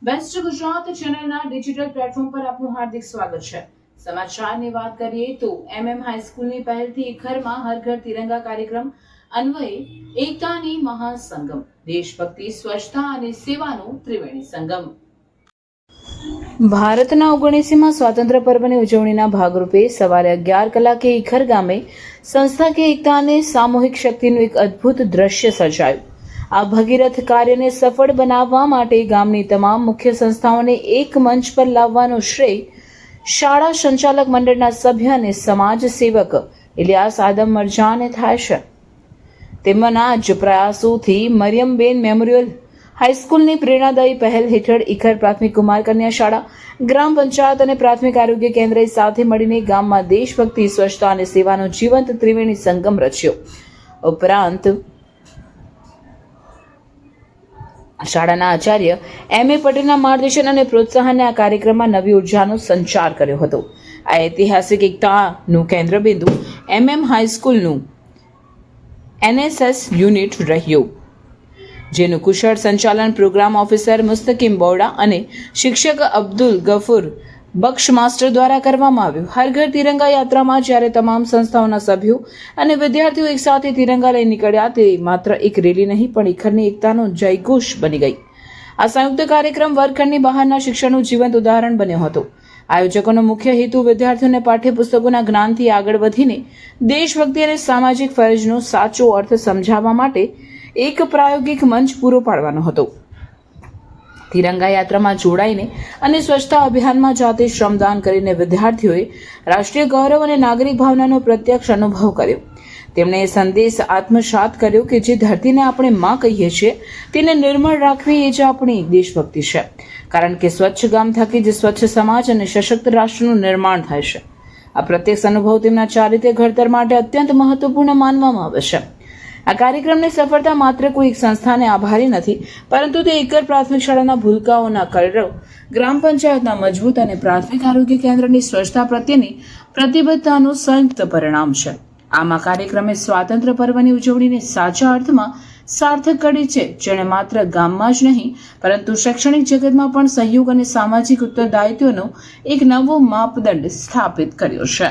Best Gujarat ચેનલના digital platform પર આપનું હાર્દિક સ્વાગત છે। સમાચારની વાત કરીએ તો MM હાઈસ્કૂલની પહેલથી ઘરમાં હર ઘર તિરંગા કાર્યક્રમ અન્વયે એકતાની મહાસંગમ, દેશભક્તિ, સ્વચ્છતા અને સેવાનો ત્રિવેણી સંગમ। ભારતના 79મા સ્વાતંત્ર્ય પર્વની ઉજવણીના ભાગરૂપે સવારે 11 કલાકે ઈખર ગામે સંસ્થાકીય એકતા અને સામૂહિક શક્તિનું એક અદ્ભુત દ્રશ્ય સર્જાયું। આ ભગીરથ કાર્યને સફળ બનાવવા માટે ગામની તમામ મુખ્ય સંસ્થાઓને એક મંચ પર લાવવાનો શ્રેય શાળા સંચાલક મંડળના સભ્ય અને સમાજ સેવક ઇલિયાસ આદમ મરજાને થાય છે। તેમના જ પ્રયાસોથી મરિયમબેન મેમોરિયલ હાઈસ્કૂલની પ્રેરણાદાયી પહેલ હેઠળ ઈખર પ્રાથમિક કુમાર કન્યા શાળા, ગ્રામ પંચાયત અને પ્રાથમિક આરોગ્ય કેન્દ્રએ સાથે મળીને ગામમાં દેશભક્તિ, સ્વચ્છતા અને સેવાનો જીવંત ત્રિવેણી સંગમ રચ્યો। ઉપરાંત શાળાના આચાર્ય M.A. પટેલના માર્ગદર્શન અને પ્રોત્સાહને આ કાર્યક્રમમાં નવી ઉર્જાનો સંચાર કર્યો હતો। આ ઐતિહાસિક એકતાનું કેન્દ્રબિંદુ MM હાઈસ્કૂલનું NSS યુનિટ રહ્યું, જેનું કુશળ સંચાલન પ્રોગ્રામ ઓફિસર મુસ્તકીમ બોડા અને શિક્ષક અબ્દુલ ગફુર બક્ષ માસ્ટર દ્વારા કરવામાં આવ્યું। હર ઘર તિરંગા યાત્રામાં જ્યારે તમામ સંસ્થાઓના સભ્યો અને વિદ્યાર્થીઓ એકસાથે તિરંગા લઈ નીકળ્યા, તે માત્ર એક રેલી નહીં પણ ઈખરની એકતાનો જયઘોષ બની ગઈ। આ સંયુક્ત કાર્યક્રમ વર્ગખંડની બહારના શિક્ષણનું જીવંત ઉદાહરણ બન્યો હતો। આયોજકોનો મુખ્ય હેતુ વિદ્યાર્થીઓને પાઠ્યપુસ્તકોના જ્ઞાનથી આગળ વધીને દેશભક્તિ અને સામાજિક ફરજનો સાચો અર્થ સમજાવવા માટે એક પ્રાયોગિક મંચ પૂરો પાડવાનો હતો। તિરંગા યાત્રામાં જોડાઈને અને સ્વચ્છતા અભિયાનમાં જાતે શ્રમદાન કરીને વિદ્યાર્થીઓએ રાષ્ટ્રીય ગૌરવ અને નાગરિક ભાવનાનો પ્રત્યક્ષ અનુભવ કર્યો। તેમણે એ સંદેશ આત્મસાત કર્યો કે જે ધરતીને આપણે માં કહીએ છીએ તેને નિર્મળ રાખવી એ જ આપણી દેશભક્તિ છે, કારણ કે સ્વચ્છ ગામ થકી જ સ્વચ્છ સમાજ અને સશક્ત રાષ્ટ્રનું નિર્માણ થાય છે। આ પ્રત્યક્ષ અનુભવ તેમના ચારિત્ર્ય ઘડતર માટે અત્યંત મહત્વપૂર્ણ માનવામાં આવે છે। આ કાર્યક્રમની સફળતા માત્ર કોઈ એક સંસ્થાને આભારી નથી, પરંતુ તે ઈખર પ્રાથમિક શાળાના ભૂલકાઓના કલરવ, ગ્રામ પંચાયતના મજબૂત અને પ્રાથમિક આરોગ્ય કેન્દ્રની સ્વચ્છતા પ્રત્યેની પ્રતિબદ્ધતાનું સંયુક્ત પરિણામ છે। આમ આ કાર્યક્રમે સ્વાતંત્ર્ય પર્વની ઉજવણીને સાચા અર્થમાં સાર્થક કરી છે, જેણે માત્ર ગામમાં જ નહીં પરંતુ શૈક્ષણિક જગતમાં પણ સહયોગ અને સામાજિક ઉત્તરદાયિત્વનો એક નવો માપદંડ સ્થાપિત કર્યો છે।